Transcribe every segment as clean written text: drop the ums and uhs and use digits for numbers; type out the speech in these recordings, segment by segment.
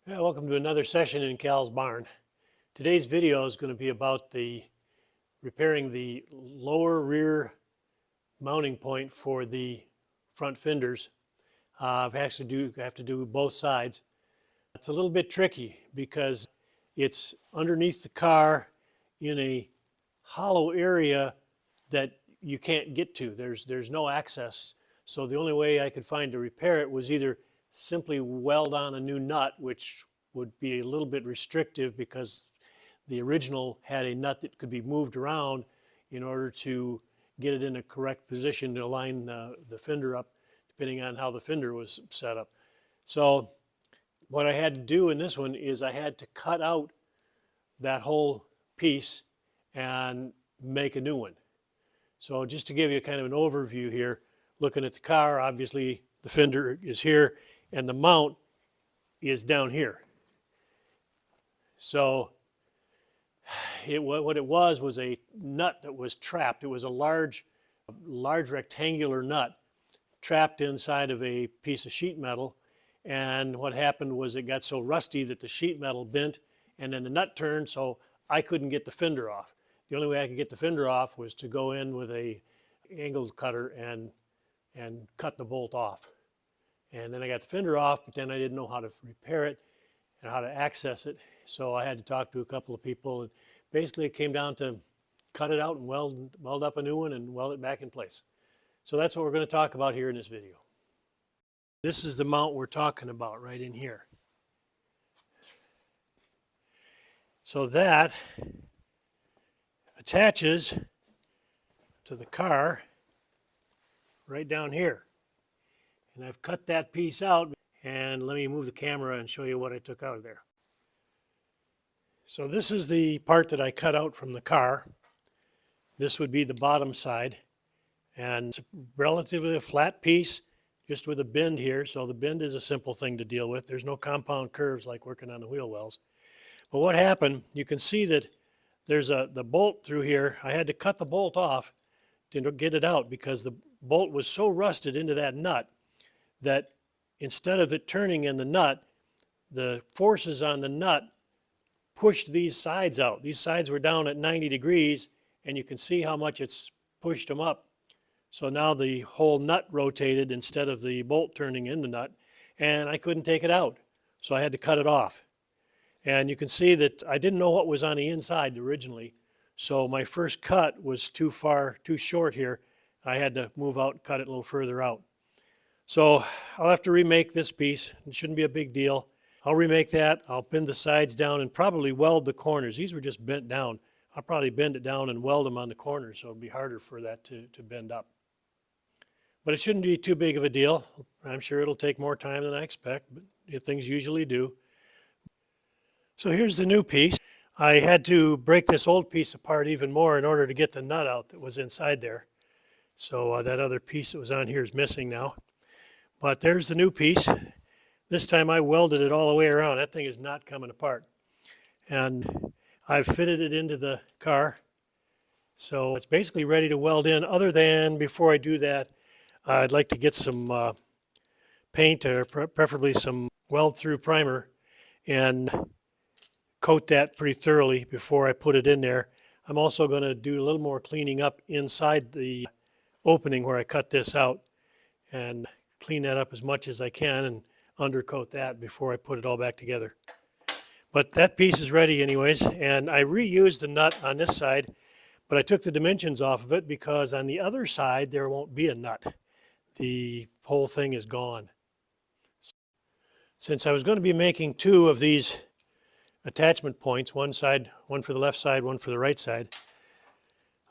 Yeah, welcome to another session in Cal's barn. Today's video is going to be about repairing the lower rear mounting point for the front fenders. I have to do both sides. It's a little bit tricky because it's underneath the car in a hollow area that you can't get to. There's no access. So the only way I could find to repair it was either simply weld on a new nut, which would be a little bit restrictive because the original had a nut that could be moved around in order to get it in a correct position to align the fender up, depending on how the fender was set up. So what I had to do in this one is I had to cut out that whole piece and make a new one. So just to give you kind of an overview here, looking at the car, obviously the fender is here and the mount is down here. So what it was a nut that was trapped. It was a large rectangular nut trapped inside of a piece of sheet metal. And what happened was it got so rusty that the sheet metal bent and then the nut turned, so I couldn't get the fender off. The only way I could get the fender off was to go in with a angled cutter and cut the bolt off. And then I got the fender off, but then I didn't know how to repair it and how to access it. So I had to talk to a couple of people, and basically it came down to cut it out and weld up a new one and weld it back in place. So that's what we're going to talk about here in this video. This is the mount we're talking about right in here. So that attaches to the car right down here. And I've cut that piece out, and let me move the camera and show you what I took out of there. So this is the part that I cut out from the car. This would be the bottom side, and it's relatively a flat piece, just with a bend here. So the bend is a simple thing to deal with. There's no compound curves like working on the wheel wells. But what happened, you can see that there's the bolt through here. I had to cut the bolt off to get it out because the bolt was so rusted into that nut that instead of it turning in the nut, the forces on the nut pushed these sides out. These sides were down at 90 degrees, and you can see how much it's pushed them up. So now the whole nut rotated instead of the bolt turning in the nut, and I couldn't take it out. So I had to cut it off. And you can see that I didn't know what was on the inside originally. So my first cut was too short here. I had to move out and cut it a little further out. So I'll have to remake this piece. It shouldn't be a big deal. I'll remake that. I'll bend the sides down and probably weld the corners. These were just bent down. I'll probably bend it down and weld them on the corners, so it'll be harder for that to bend up. But it shouldn't be too big of a deal. I'm sure it'll take more time than I expect, but things usually do. So here's the new piece. I had to break this old piece apart even more in order to get the nut out that was inside there. So that other piece that was on here is missing now. But there's the new piece. This time I welded it all the way around. That thing is not coming apart. And I've fitted it into the car. So it's basically ready to weld in, other than before I do that, I'd like to get some paint, or preferably some weld-through primer, and coat that pretty thoroughly before I put it in there. I'm also going to do a little more cleaning up inside the opening where I cut this out, and clean that up as much as I can and undercoat that before I put it all back together. But that piece is ready anyways, and I reused the nut on this side, but I took the dimensions off of it because on the other side there won't be a nut. The whole thing is gone. Since I was going to be making two of these attachment points, one for the left side, one for the right side,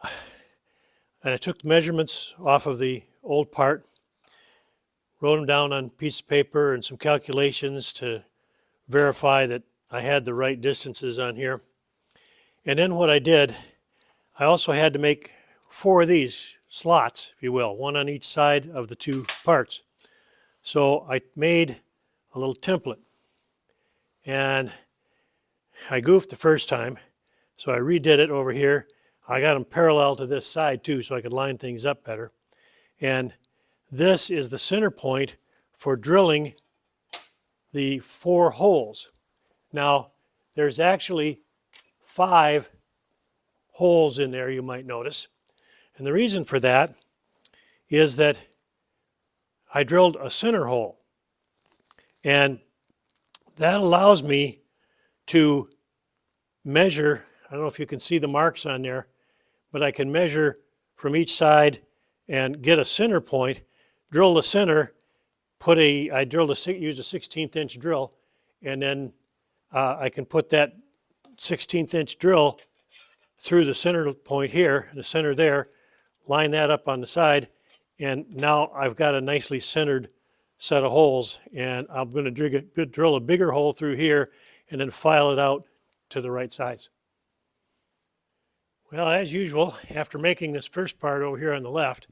and I took the measurements off of the old part, wrote them down on a piece of paper and some calculations to verify that I had the right distances on here. And then what I did, I also had to make 4 of these slots, if you will, one on each side of the two parts. So I made a little template, and I goofed the first time, so I redid it over here. I got them parallel to this side too, so I could line things up better. And this is the center point for drilling the 4 holes. Now, there's actually 5 holes in there, you might notice. And the reason for that is that I drilled a center hole. And that allows me to measure, I don't know if you can see the marks on there, but I can measure from each side and get a center point, drill the center, used a 16th inch drill, and then I can put that 16th inch drill through the center point here, the center there, line that up on the side, and now I've got a nicely centered set of holes, and I'm going to drill a bigger hole through here and then file it out to the right size. Well, as usual, after making this first part over here on the left,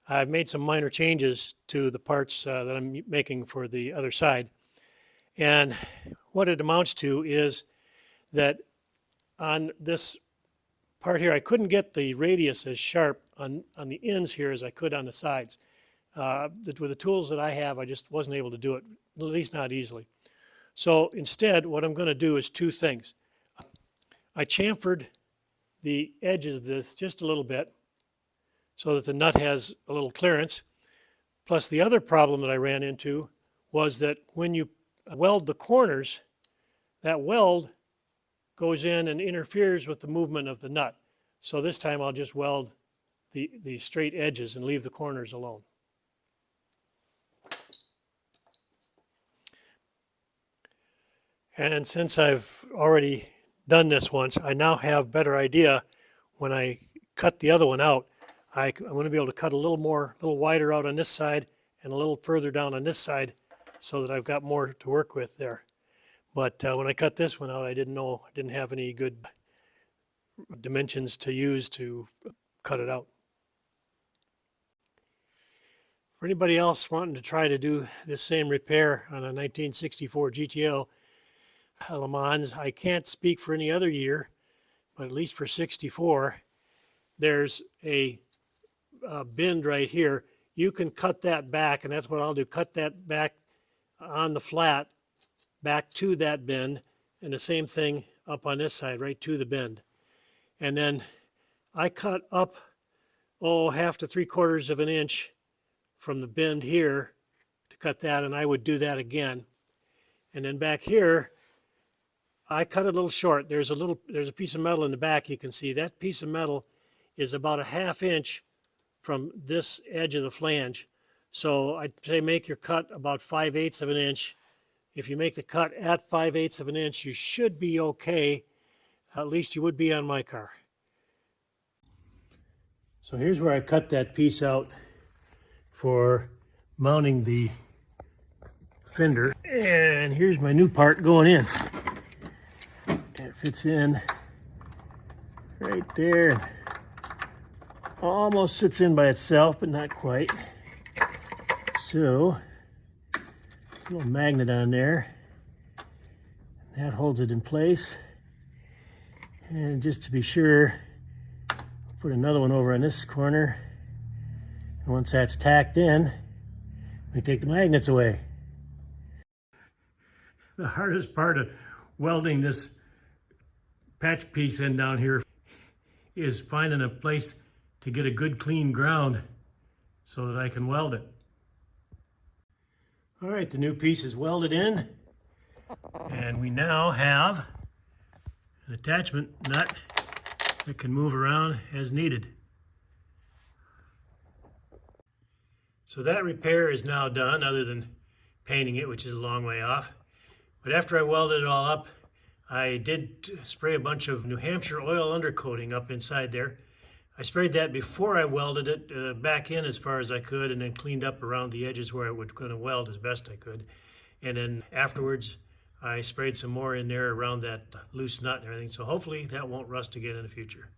I've made some minor changes to the parts that I'm making for the other side. And what it amounts to is that on this part here, I couldn't get the radius as sharp on the ends here as I could on the sides. With the tools that I have, I just wasn't able to do it, at least not easily. So instead, what I'm going to do is 2 things. I chamfered the edges of this just a little bit so that the nut has a little clearance. Plus, the other problem that I ran into was that when you weld the corners, that weld goes in and interferes with the movement of the nut. So this time I'll just weld the straight edges and leave the corners alone. And since I've already done this once, I now have a better idea when I cut the other one out. I'm going to be able to cut a little wider out on this side and a little further down on this side so that I've got more to work with there. But when I cut this one out, I didn't have any good dimensions to use to cut it out. For anybody else wanting to try to do this same repair on a 1964 GTO Le Mans, I can't speak for any other year, but at least for 64, there's a bend right here. You can cut that back, and that's what I'll do, cut that back on the flat, back to that bend, and the same thing up on this side, right to the bend. And then I cut up, 1/2 to 3/4 of an inch from the bend here to cut that, and I would do that again. And then back here, I cut it a little short. There's a piece of metal in the back. You can see that piece of metal is about a 1/2 inch from this edge of the flange. So I'd say make your cut about 5/8 of an inch. If you make the cut at 5/8 of an inch, you should be okay. At least you would be on my car. So here's where I cut that piece out for mounting the fender. And here's my new part going in. It fits in right there. Almost sits in by itself, but not quite. So, a little magnet on there. That holds it in place. And just to be sure, I'll put another one over on this corner. And once that's tacked in, we take the magnets away. The hardest part of welding this patch piece in down here is finding a place to get a good clean ground so that I can weld it. All right, the new piece is welded in, and we now have an attachment nut that can move around as needed. So that repair is now done, other than painting it, which is a long way off. But after I welded it all up, I did spray a bunch of New Hampshire oil undercoating up inside there. I sprayed that before I welded it back in as far as I could, and then cleaned up around the edges where I was going to weld as best I could. And then afterwards, I sprayed some more in there around that loose nut and everything. So hopefully that won't rust again in the future.